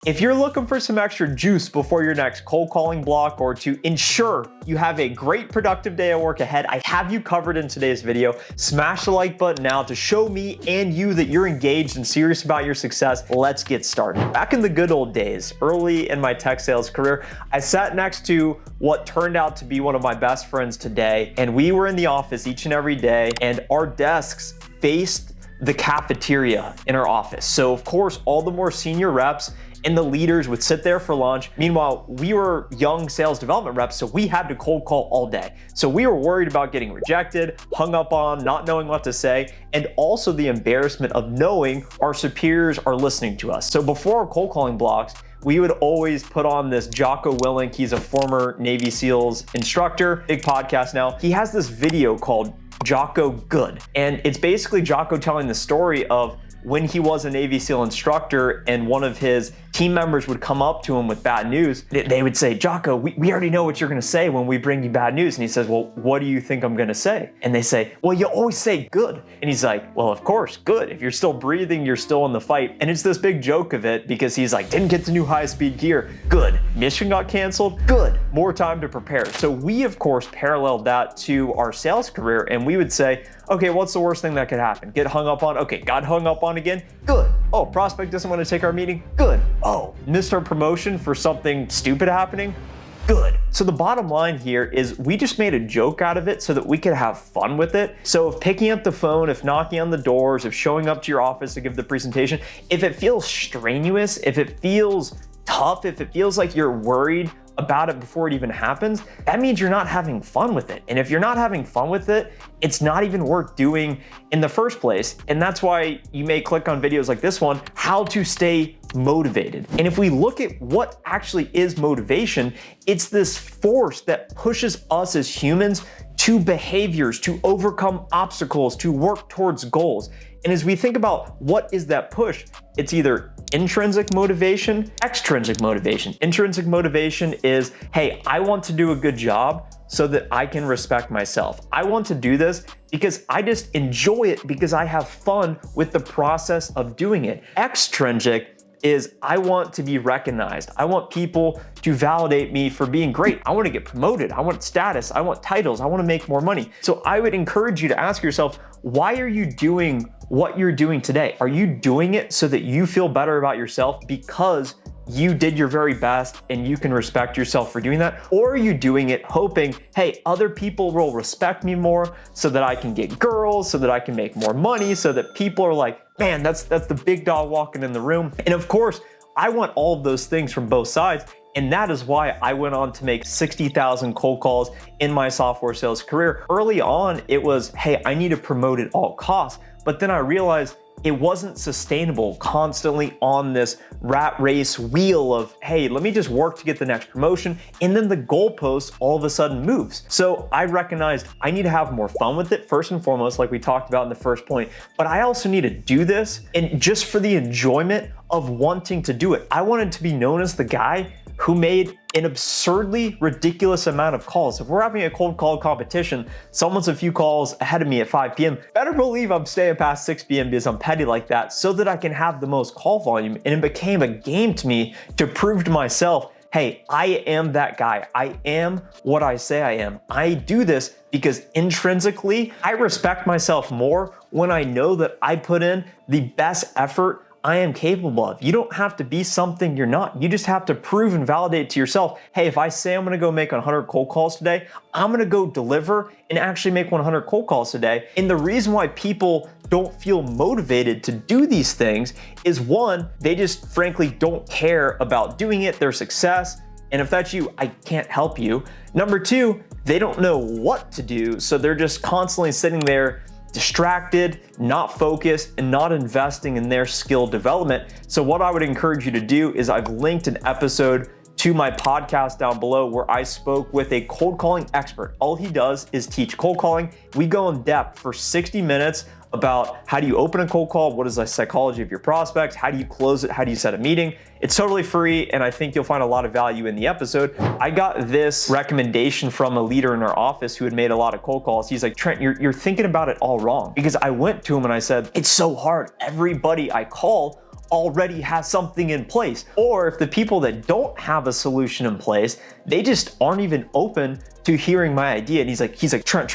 If you're looking for some extra juice before your next cold calling block or to ensure you have a great productive day at work ahead, I have you covered in today's video. Smash the like button now to show me and you that you're engaged and serious about your success. Let's get started. Back in the good old days, early in my tech sales career, I sat next to what turned out to be one of my best friends today, and we were in the office each and every day, and our desks faced the cafeteria in our office. So of course, all the more senior reps and the leaders would sit there for lunch. Meanwhile, we were young sales development reps, so we had to cold call all day. So we were worried about getting rejected, hung up on, not knowing what to say, and also the embarrassment of knowing our superiors are listening to us. So before our cold calling blocks, we would always put on this Jocko Willink. He's a former Navy SEALs instructor, big podcast now. He has this video called Jocko Good. And it's basically Jocko telling the story of when he was a Navy SEAL instructor and one of his team members would come up to him with bad news. They would say, Jocko, we already know what you're gonna say when we bring you bad news. And he says, well, what do you think I'm gonna say? And they say, well, you always say good. And he's like, well, of course, good. If you're still breathing, you're still in the fight. And it's this big joke of it because he's like, didn't get the new high-speed gear. Good. Mission got canceled. Good. More time to prepare. So we, of course, paralleled that to our sales career. And we would say, okay, what's the worst thing that could happen? Get hung up on? Okay, got hung up on again? Good. Oh, prospect doesn't want to take our meeting? Good. Oh, missed our promotion for something stupid happening? Good. So the bottom line here is we just made a joke out of it so that we could have fun with it. So if picking up the phone, if knocking on the doors, if showing up to your office to give the presentation, if it feels strenuous, if it feels tough, if it feels like you're worried about it before it even happens, that means you're not having fun with it. And if you're not having fun with it, it's not even worth doing in the first place. And that's why you may click on videos like this one, how to stay motivated. And if we look at what actually is motivation, it's this force that pushes us as humans to behaviors, to overcome obstacles, to work towards goals. And as we think about what is that push, it's either intrinsic motivation, extrinsic motivation. Intrinsic motivation is, hey, I want to do a good job so that I can respect myself. I want to do this because I just enjoy it because I have fun with the process of doing it. Extrinsic is I want to be recognized. I want people to validate me for being great. I want to get promoted. I want status. I want titles. I want to make more money. So I would encourage you to ask yourself, why are you doing what you're doing today? Are you doing it so that you feel better about yourself because you did your very best and you can respect yourself for doing that? Or are you doing it hoping, hey, other people will respect me more so that I can get girls, so that I can make more money, so that people are like, man, that's the big dog walking in the room. And of course, I want all of those things from both sides. And that is why I went on to make 60,000 cold calls in my software sales career. Early on, it was, hey, I need to promote at all costs. But then I realized it wasn't sustainable constantly on this rat race wheel of, hey, let me just work to get the next promotion. And then the goalpost all of a sudden moves. So I recognized I need to have more fun with it first and foremost, like we talked about in the first point, but I also need to do this and just for the enjoyment of wanting to do it. I wanted to be known as the guy who made an absurdly ridiculous amount of calls. If we're having a cold call competition, someone's a few calls ahead of me at 5 p.m., better believe I'm staying past 6 p.m. because I'm petty like that so that I can have the most call volume. And it became a game to me to prove to myself, hey, I am that guy. I am what I say I am. I do this because intrinsically, I respect myself more when I know that I put in the best effort I am capable of. You don't have to be something you're not. You just have to prove and validate to yourself, hey, if I say I'm gonna go make 100 cold calls today, I'm gonna go deliver and actually make 100 cold calls today. And the reason why people don't feel motivated to do these things is one, they just frankly don't care about doing it, their success. And if that's you, I can't help you. Number two, they don't know what to do. So they're just constantly sitting there distracted, not focused, and not investing in their skill development. So what I would encourage you to do is I've linked an episode to my podcast down below where I spoke with a cold calling expert. All he does is teach cold calling. We go in depth for 60 minutes about how do you open a cold call, what is the psychology of your prospects, how do you close it, how do you set a meeting. It's totally free, and I think you'll find a lot of value in the episode. I got this recommendation from a leader in our office who had made a lot of cold calls. He's like, Trent, you're thinking about it all wrong. Because I went to him and I said, it's so hard. Everybody I call already has something in place. Or if the people that don't have a solution in place, they just aren't even open to hearing my idea. And he's like, Trent,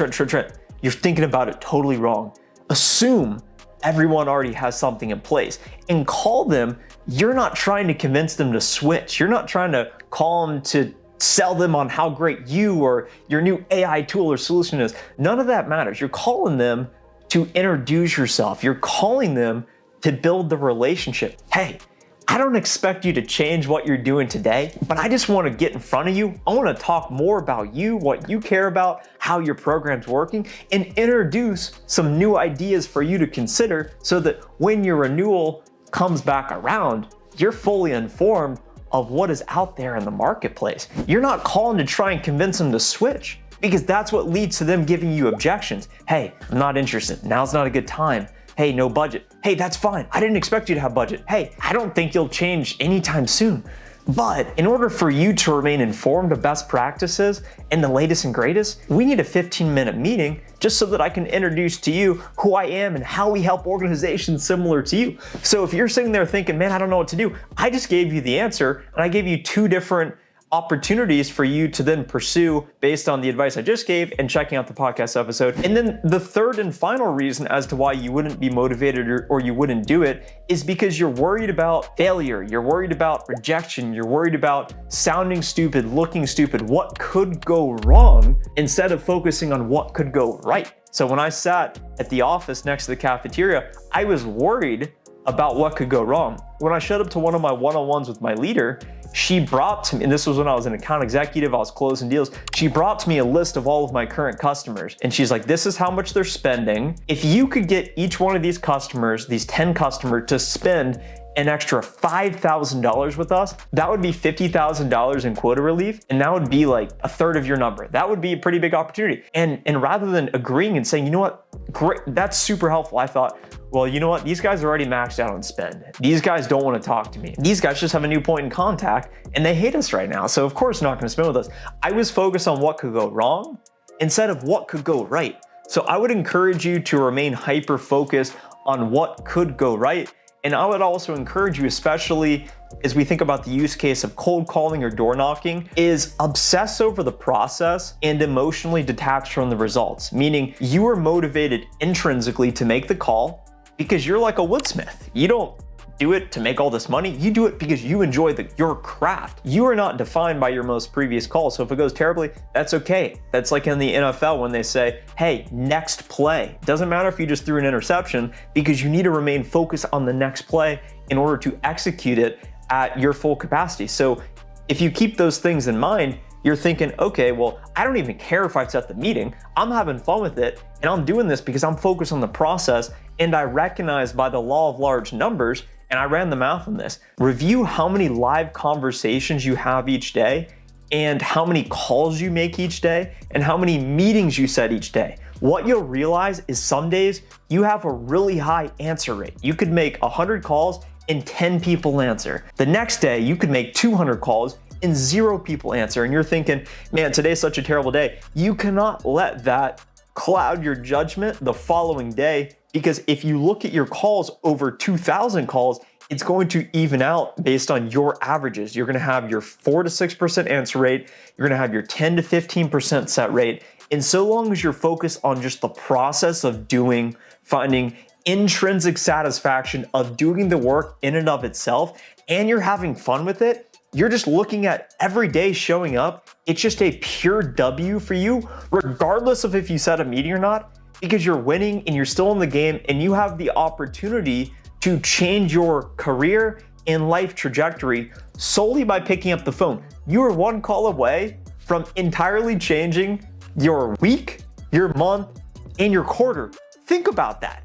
you're thinking about it totally wrong. Assume everyone already has something in place and call them. You're not trying to convince them to switch. You're not trying to call them to sell them on how great you or your new AI tool or solution is. None of that matters. You're calling them to introduce yourself. You're calling them to build the relationship. Hey, I don't expect you to change what you're doing today, but I just want to get in front of you. I want to talk more about you, what you care about, how your program's working, and introduce some new ideas for you to consider so that when your renewal comes back around, you're fully informed of what is out there in the marketplace. You're not calling to try and convince them to switch, because that's what leads to them giving you objections. Hey, I'm not interested. Now's not a good time. Hey, no budget. Hey, that's fine. I didn't expect you to have budget. Hey, I don't think you'll change anytime soon. But in order for you to remain informed of best practices and the latest and greatest, we need a 15-minute meeting just so that I can introduce to you who I am and how we help organizations similar to you. So if you're sitting there thinking, man, I don't know what to do, I just gave you the answer, and I gave you 2 different opportunities for you to then pursue based on the advice I just gave and checking out the podcast episode. And then the third and final reason as to why you wouldn't be motivated or you wouldn't do it is because you're worried about failure. You're worried about rejection. You're worried about sounding stupid, looking stupid, what could go wrong instead of focusing on what could go right. So when I sat at the office next to the cafeteria, I was worried about what could go wrong. When I showed up to one of my one-on-ones with my leader, she brought to me, and this was when I was an account executive, I was closing deals, she brought to me a list of all of my current customers. And she's like, this is how much they're spending. If you could get each one of these customers, these 10 customers, to spend an extra $5,000 with us, that would be $50,000 in quota relief, and that would be like a third of your number. That would be a pretty big opportunity. And rather than agreeing and saying, you know what, great, that's super helpful, I thought, well, you know what, these guys are already maxed out on spend. These guys don't want to talk to me. These guys just have a new point in contact and they hate us right now. So of course they're not going to spend with us. I was focused on what could go wrong instead of what could go right. So I would encourage you to remain hyper focused on what could go right. And I would also encourage you, especially as we think about the use case of cold calling or door knocking, is obsess over the process and emotionally detach from the results. Meaning you are motivated intrinsically to make the call because you're like a woodsmith. You don't do it to make all this money. You do it because you enjoy your craft. You are not defined by your most previous call. So if it goes terribly, that's okay. That's like in the NFL when they say, hey, next play. Doesn't matter if you just threw an interception, because you need to remain focused on the next play in order to execute it at your full capacity. So if you keep those things in mind, you're thinking, okay, well, I don't even care if I've set the meeting. I'm having fun with it, and I'm doing this because I'm focused on the process, and I recognize by the law of large numbers, and I ran the math on this. Review how many live conversations you have each day, and how many calls you make each day, and how many meetings you set each day. What you'll realize is some days you have a really high answer rate. You could make 100 calls and 10 people answer. The next day, you could make 200 calls and 0 people answer. And you're thinking, man, today's such a terrible day. You cannot let that cloud your judgment the following day, because if you look at your calls over 2,000 calls, it's going to even out based on your averages. You're gonna have your 4 to 6% answer rate, you're gonna have your 10 to 15% set rate. And so long as you're focused on just the process of doing, finding intrinsic satisfaction of doing the work in and of itself, and you're having fun with it, you're just looking at every day showing up, it's just a pure W for you, regardless of if you set a meeting or not, because you're winning and you're still in the game, and you have the opportunity to change your career and life trajectory solely by picking up the phone. You are one call away from entirely changing your week, your month, and your quarter. Think about that.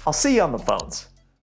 I'll see you on the phones.